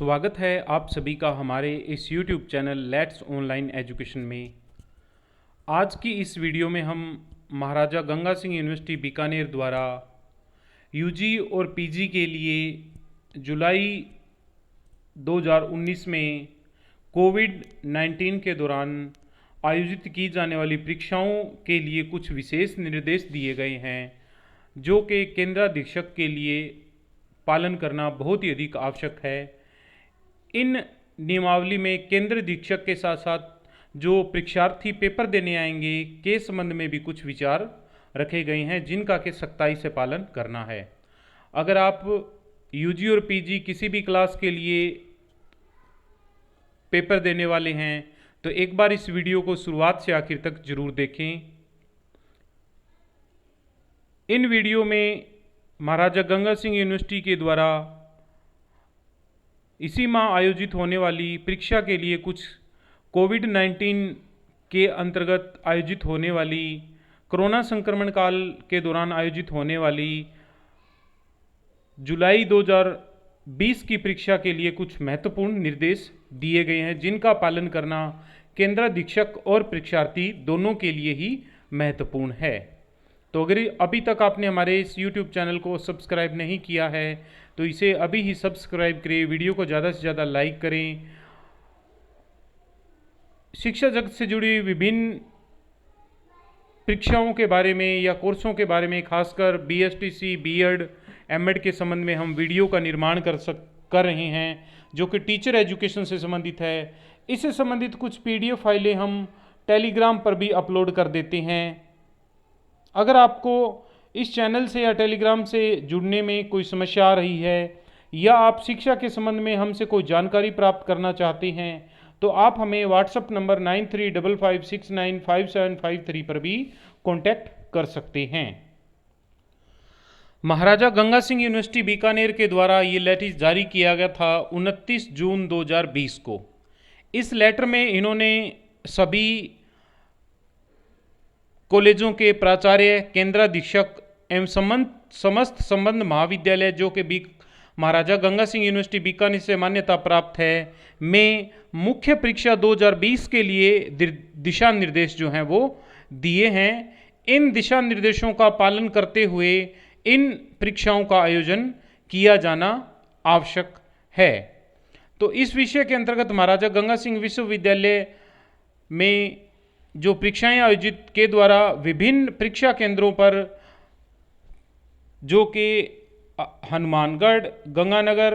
स्वागत है आप सभी का हमारे इस YouTube channel let's online education में। आज की इस वीडियो में हम महाराजा गंगा सिंह यूनिवर्सिटी बीकानेर द्वारा यूजी और पीजी के लिए जुलाई 2019 में कोविड-19 के दौरान आयोजित की जाने वाली परीक्षाओं के लिए कुछ विशेष निर्देश दिए गए हैं, जो कि केंद्राधीक्षक के लिए पालन करना बहुत ही अधिक आवश्यक है। इन नियमावली में केंद्राधीक्षक के साथ साथ जो परीक्षार्थी पेपर देने आएंगे के संबंध में भी कुछ विचार रखे गए हैं, जिनका कि सख्ताई से पालन करना है। अगर आप यूजी और पीजी किसी भी क्लास के लिए पेपर देने वाले हैं तो एक बार इस वीडियो को शुरुआत से आखिर तक जरूर देखें। इन वीडियो में महाराजा गंगा सिंह यूनिवर्सिटी के द्वारा इसी माह आयोजित होने वाली परीक्षा के लिए कुछ कोविड-19 के अंतर्गत आयोजित होने वाली कोरोना संक्रमण काल के दौरान आयोजित होने वाली जुलाई 2020 की परीक्षा के लिए कुछ महत्वपूर्ण निर्देश दिए गए हैं, जिनका पालन करना केंद्राधीक्षक और परीक्षार्थी दोनों के लिए ही महत्वपूर्ण है। तो अगर अभी तक आपने हमारे इस YouTube चैनल को सब्सक्राइब नहीं किया है तो इसे अभी ही सब्सक्राइब करें, वीडियो को ज़्यादा से ज़्यादा लाइक करें। शिक्षा जगत से जुड़ी विभिन्न परीक्षाओं के बारे में या कोर्सों के बारे में, खासकर BSTC, B.Ed, M.Ed के संबंध में हम वीडियो का निर्माण कर रहे हैं, जो कि टीचर एजुकेशन से संबंधित है। इससे संबंधित कुछ PDF फाइलें हम टेलीग्राम पर भी अपलोड कर देते हैं। अगर आपको इस चैनल से या टेलीग्राम से जुड़ने में कोई समस्या आ रही है या आप शिक्षा के संबंध में हमसे कोई जानकारी प्राप्त करना चाहते हैं तो आप हमें व्हाट्सएप नंबर 9355695753 पर भी कांटेक्ट कर सकते हैं। महाराजा गंगा सिंह यूनिवर्सिटी बीकानेर के द्वारा ये लेटर जारी किया गया था 29 जून 2020 को। इस लेटर में इन्होंने सभी कॉलेजों के प्राचार्य, केंद्राधीक्षक एवं समस्त संबद्ध महाविद्यालय जो कि महाराजा गंगा सिंह यूनिवर्सिटी बीकानेर से मान्यता प्राप्त है में मुख्य परीक्षा 2020 के लिए दिशा निर्देश जो हैं वो दिए हैं। इन दिशा निर्देशों का पालन करते हुए इन परीक्षाओं का आयोजन किया जाना आवश्यक है। तो इस विषय के अंतर्गत महाराजा गंगा सिंह विश्वविद्यालय में जो परीक्षाएं आयोजित के द्वारा विभिन्न परीक्षा केंद्रों पर, जो कि हनुमानगढ़, गंगानगर,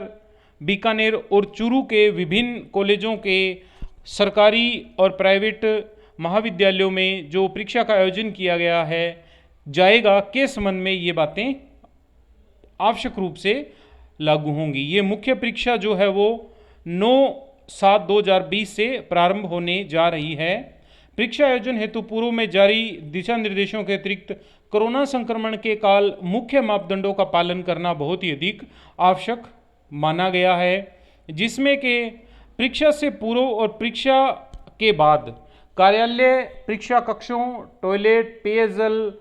बीकानेर और चूरू के विभिन्न कॉलेजों के सरकारी और प्राइवेट महाविद्यालयों में जो परीक्षा का आयोजन किया गया है जाएगा के संबंध में ये बातें आवश्यक रूप से लागू होंगी। ये मुख्य परीक्षा जो है वो 9/7/2020 से प्रारंभ होने जा रही है। परीक्षा आयोजन हेतु पूर्व में जारी दिशा निर्देशों के अतिरिक्त कोरोना संक्रमण के काल मुख्य मापदंडों का पालन करना बहुत ही अधिक आवश्यक माना गया है, जिसमें कि परीक्षा से पूर्व और परीक्षा के बाद कार्यालय, परीक्षा कक्षों, टॉयलेट, पेयजल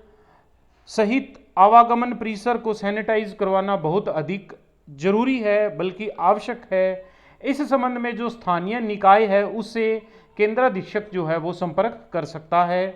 सहित आवागमन परिसर को सैनिटाइज करवाना बहुत अधिक जरूरी है, बल्कि आवश्यक है। इस संबंध में जो स्थानीय निकाय है उससे केंद्राधीक्षक जो है वो संपर्क कर सकता है।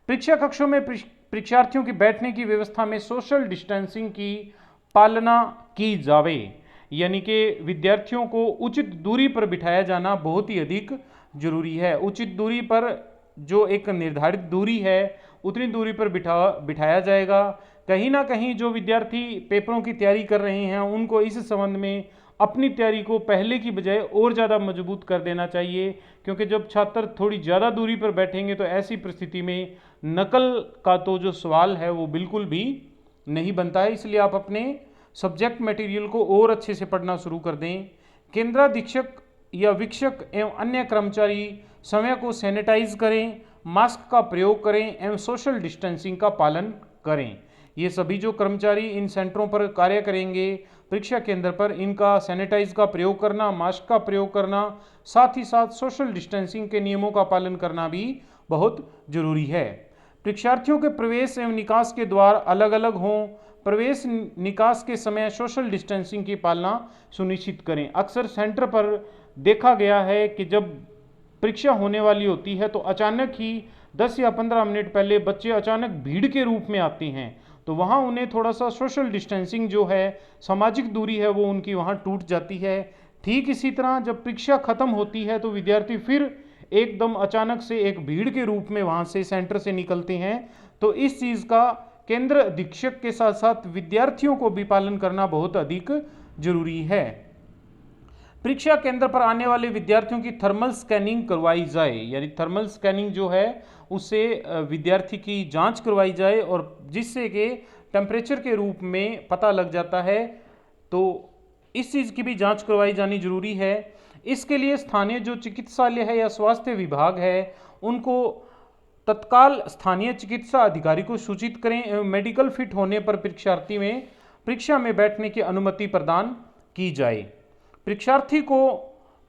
परीक्षा कक्षों में परीक्षार्थियों की बैठने की व्यवस्था में सोशल डिस्टेंसिंग की पालना की जावे, यानी कि विद्यार्थियों को उचित दूरी पर बिठाया जाना बहुत ही अधिक जरूरी है। उचित दूरी पर जो एक निर्धारित दूरी है उतनी दूरी पर बिठाया जाएगा। कहीं ना कहीं जो विद्यार्थी पेपरों की तैयारी कर रहे हैं उनको इस संबंध में अपनी तैयारी को पहले की बजाय और ज़्यादा मजबूत कर देना चाहिए, क्योंकि जब छात्र थोड़ी ज़्यादा दूरी पर बैठेंगे तो ऐसी परिस्थिति में नकल का तो जो सवाल है वो बिल्कुल भी नहीं बनता है। इसलिए आप अपने सब्जेक्ट मटेरियल को और अच्छे से पढ़ना शुरू कर दें। केंद्राधीक्षक या वीक्षक एवं अन्य कर्मचारी समय को सैनिटाइज करें, मास्क का प्रयोग करें एवं सोशल डिस्टेंसिंग का पालन करें। ये सभी जो कर्मचारी इन सेंटरों पर कार्य करेंगे परीक्षा केंद्र पर, इनका सैनिटाइज का प्रयोग करना, मास्क का प्रयोग करना, साथ ही साथ सोशल डिस्टेंसिंग के नियमों का पालन करना भी बहुत जरूरी है। परीक्षार्थियों के प्रवेश एवं निकास के द्वार अलग अलग हों, प्रवेश निकास के समय सोशल डिस्टेंसिंग की पालना सुनिश्चित करें। अक्सर सेंटर पर देखा गया है कि जब परीक्षा होने वाली होती है तो अचानक ही 10 या 15 मिनट पहले बच्चे अचानक भीड़ के रूप में आते हैं, तो वहाँ उन्हें थोड़ा सा सोशल डिस्टेंसिंग जो है, सामाजिक दूरी है, वो उनकी वहाँ टूट जाती है। ठीक इसी तरह जब परीक्षा खत्म होती है तो विद्यार्थी फिर एकदम अचानक से एक भीड़ के रूप में वहाँ से सेंटर से निकलते हैं। तो इस चीज़ का केंद्र अधीक्षक के साथ साथ विद्यार्थियों को भी पालन करना बहुत अधिक जरूरी है। परीक्षा केंद्र पर आने वाले विद्यार्थियों की थर्मल स्कैनिंग करवाई जाए, यानी थर्मल स्कैनिंग जो है उससे विद्यार्थी की जांच करवाई जाए और जिससे कि टेम्परेचर के रूप में पता लग जाता है, तो इस चीज़ की भी जांच करवाई जानी जरूरी है। इसके लिए स्थानीय जो चिकित्सालय है या स्वास्थ्य विभाग है उनको तत्काल स्थानीय चिकित्सा अधिकारी को सूचित करें एवं मेडिकल फिट होने पर परीक्षा में बैठने की अनुमति प्रदान की जाए। परीक्षार्थी को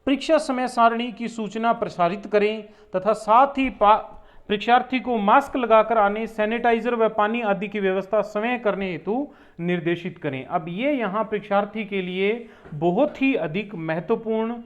परीक्षा समय सारणी की सूचना प्रसारित करें तथा साथ ही परीक्षार्थी को मास्क लगाकर आने, सैनिटाइजर व पानी आदि की व्यवस्था समय करने हेतु निर्देशित करें। अब ये यहाँ परीक्षार्थी के लिए बहुत ही अधिक महत्वपूर्ण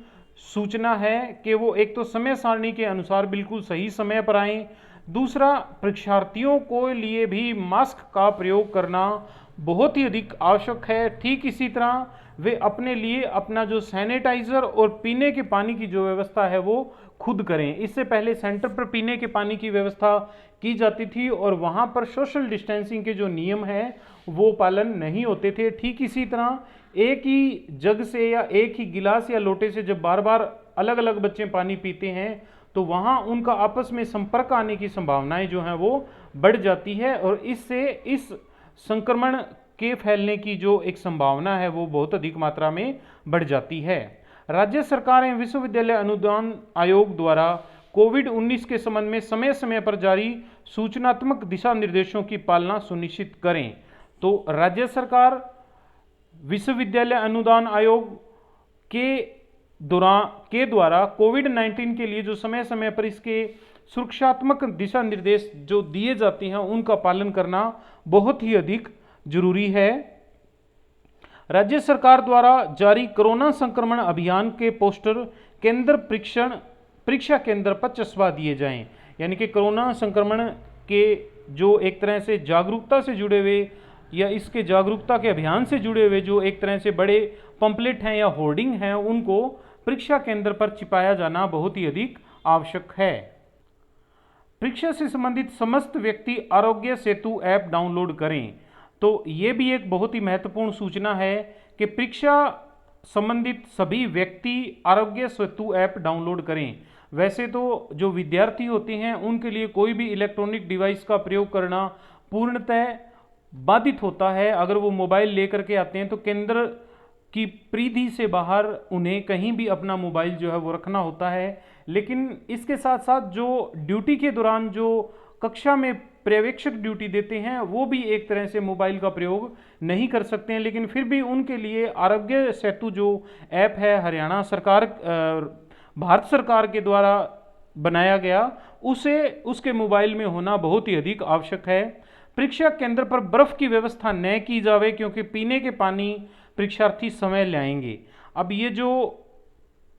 सूचना है कि वो एक तो समय सारणी के अनुसार बिल्कुल सही समय पर आएं, दूसरा परीक्षार्थियों को लिए भी मास्क का प्रयोग करना बहुत ही अधिक आवश्यक है। ठीक इसी तरह वे अपने लिए अपना जो सैनिटाइजर और पीने के पानी की जो व्यवस्था है वो खुद करें। इससे पहले सेंटर पर पीने के पानी की व्यवस्था की जाती थी और वहाँ पर सोशल डिस्टेंसिंग के जो नियम हैं वो पालन नहीं होते थे। ठीक इसी तरह एक ही जग से या एक ही गिलास या लोटे से जब बार बार अलग अलग बच्चे पानी पीते हैं तो वहाँ उनका आपस में संपर्क आने की संभावनाएं जो हैं वो बढ़ जाती है और इससे इस संक्रमण के फैलने की जो एक संभावना है वो बहुत अधिक मात्रा में बढ़ जाती है। राज्य सरकार एवं विश्वविद्यालय अनुदान आयोग द्वारा कोविड-19 के संबंध में समय समय पर जारी सूचनात्मक दिशा निर्देशों की पालना सुनिश्चित करें। तो राज्य सरकार विश्वविद्यालय अनुदान आयोग के द्वारा कोविड-19 के लिए जो समय समय पर इसके सुरक्षात्मक दिशा निर्देश जो दिए जाते हैं उनका पालन करना बहुत ही अधिक जरूरी है। राज्य सरकार द्वारा जारी कोरोना संक्रमण अभियान के पोस्टर परीक्षा केंद्र पर चस्पा दिए जाएं, यानी कि कोरोना संक्रमण के जो एक तरह से जागरूकता से जुड़े हुए या इसके जागरूकता के अभियान से जुड़े हुए जो एक तरह से बड़े पंपलेट हैं या होर्डिंग हैं उनको परीक्षा केंद्र पर चिपाया जाना बहुत ही अधिक आवश्यक है। परीक्षा से संबंधित समस्त व्यक्ति आरोग्य सेतु ऐप डाउनलोड करें। तो ये भी एक बहुत ही महत्वपूर्ण सूचना है कि परीक्षा संबंधित सभी व्यक्ति आरोग्य सेतु ऐप डाउनलोड करें। वैसे तो जो विद्यार्थी होते हैं उनके लिए कोई भी इलेक्ट्रॉनिक डिवाइस का प्रयोग करना पूर्णतः बाधित होता है। अगर वो मोबाइल लेकर के आते हैं तो केंद्र की परिधि से बाहर उन्हें कहीं भी अपना मोबाइल जो है वो रखना होता है। लेकिन इसके साथ साथ जो ड्यूटी के दौरान जो कक्षा में पर्यवेक्षक ड्यूटी देते हैं वो भी एक तरह से मोबाइल का प्रयोग नहीं कर सकते हैं, लेकिन फिर भी उनके लिए आरोग्य सेतु जो ऐप है हरियाणा सरकार भारत सरकार के द्वारा बनाया गया उसके मोबाइल में होना बहुत ही अधिक आवश्यक है। परीक्षा केंद्र पर बर्फ की व्यवस्था न की जाए क्योंकि पीने के पानी परीक्षार्थी समय लाएंगे। अब ये जो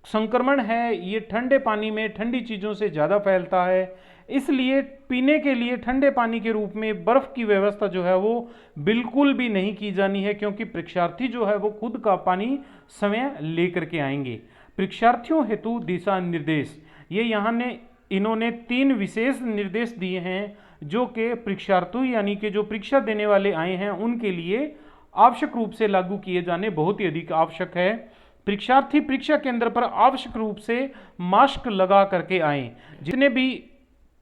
संक्रमण है ये ठंडे पानी में ठंडी चीज़ों से ज़्यादा फैलता है, इसलिए पीने के लिए ठंडे पानी के रूप में बर्फ़ की व्यवस्था जो है वो बिल्कुल भी नहीं की जानी है क्योंकि परीक्षार्थी जो है वो खुद का पानी समय लेकर के आएंगे। परीक्षार्थियों हेतु दिशा निर्देश, ये इन्होंने 3 विशेष निर्देश दिए हैं जो कि परीक्षार्थी यानी कि जो परीक्षा देने वाले आए हैं उनके लिए आवश्यक रूप से लागू किए जाने बहुत ही अधिक आवश्यक है। परीक्षार्थी परीक्षा केंद्र पर आवश्यक रूप से मास्क लगा करके आएं।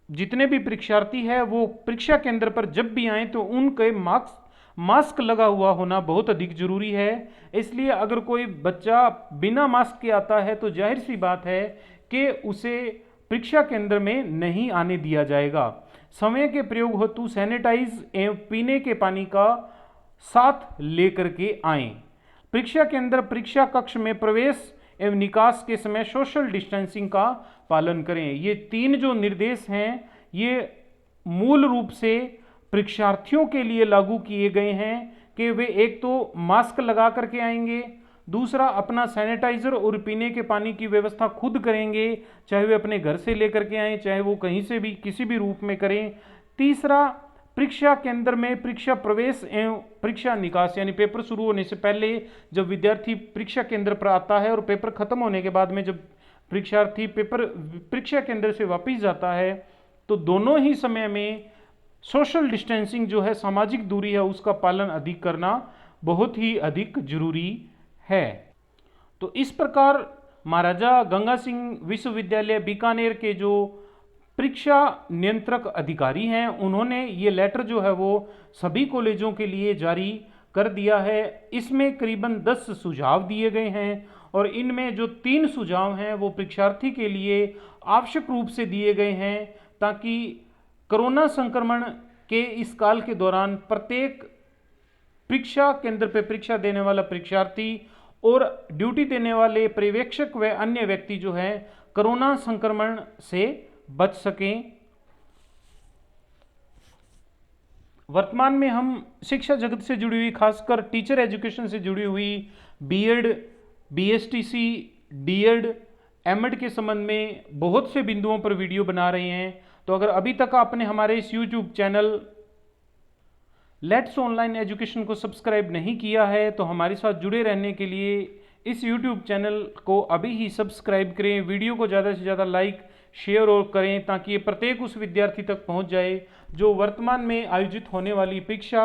जितने भी परीक्षार्थी है वो परीक्षा केंद्र पर जब भी आएं तो उनके मास्क लगा हुआ होना बहुत अधिक जरूरी है। इसलिए अगर कोई बच्चा बिना मास्क के आता है तो जाहिर सी बात है कि उसे परीक्षा केंद्र में नहीं आने दिया जाएगा। समय के प्रयोग हेतु सैनिटाइज एवं पीने के पानी का साथ लेकर के आएं। परीक्षा केंद्र परीक्षा कक्ष में प्रवेश एवं निकास के समय सोशल डिस्टेंसिंग का पालन करें। ये 3 जो निर्देश हैं ये मूल रूप से परीक्षार्थियों के लिए लागू किए गए हैं कि वे एक तो मास्क लगा करके आएंगे, दूसरा अपना सैनिटाइजर और पीने के पानी की व्यवस्था खुद करेंगे, चाहे वे अपने घर से लेकर के आएँ, चाहे वो कहीं से भी किसी भी रूप में करें। तीसरा, परीक्षा केंद्र में परीक्षा प्रवेश एवं परीक्षा निकास यानी पेपर शुरू होने से पहले जब विद्यार्थी परीक्षा केंद्र पर आता है और पेपर खत्म होने के बाद में जब परीक्षार्थी परीक्षा केंद्र से वापस जाता है, तो दोनों ही समय में सोशल डिस्टेंसिंग जो है, सामाजिक दूरी है, उसका पालन अधिक करना बहुत ही अधिक जरूरी है। तो इस प्रकार महाराजा गंगा सिंह विश्वविद्यालय बीकानेर के जो परीक्षा नियंत्रक अधिकारी हैं, उन्होंने ये लेटर जो है वो सभी कॉलेजों के लिए जारी कर दिया है। इसमें करीबन 10 सुझाव दिए गए हैं और इनमें जो 3 सुझाव हैं वो परीक्षार्थी के लिए आवश्यक रूप से दिए गए हैं, ताकि कोरोना संक्रमण के इस काल के दौरान प्रत्येक परीक्षा केंद्र पर परीक्षा देने वाला परीक्षार्थी और ड्यूटी देने वाले पर्यवेक्षक व अन्य व्यक्ति जो है कोरोना संक्रमण से बच सकें। वर्तमान में हम शिक्षा जगत से जुड़ी हुई, खासकर टीचर एजुकेशन से जुड़ी हुई बीएड, बीएसटीसी, डीएड, एमएड के संबंध में बहुत से बिंदुओं पर वीडियो बना रहे हैं। तो अगर अभी तक आपने हमारे इस YouTube channel let's online education को सब्सक्राइब नहीं किया है, तो हमारे साथ जुड़े रहने के लिए इस यूट्यूब चैनल को अभी ही सब्सक्राइब करें। वीडियो को ज़्यादा से ज़्यादा लाइक, शेयर और करें, ताकि ये प्रत्येक उस विद्यार्थी तक पहुंच जाए जो वर्तमान में आयोजित होने वाली परीक्षा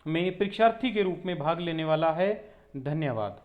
में परीक्षार्थी के रूप में भाग लेने वाला है। धन्यवाद।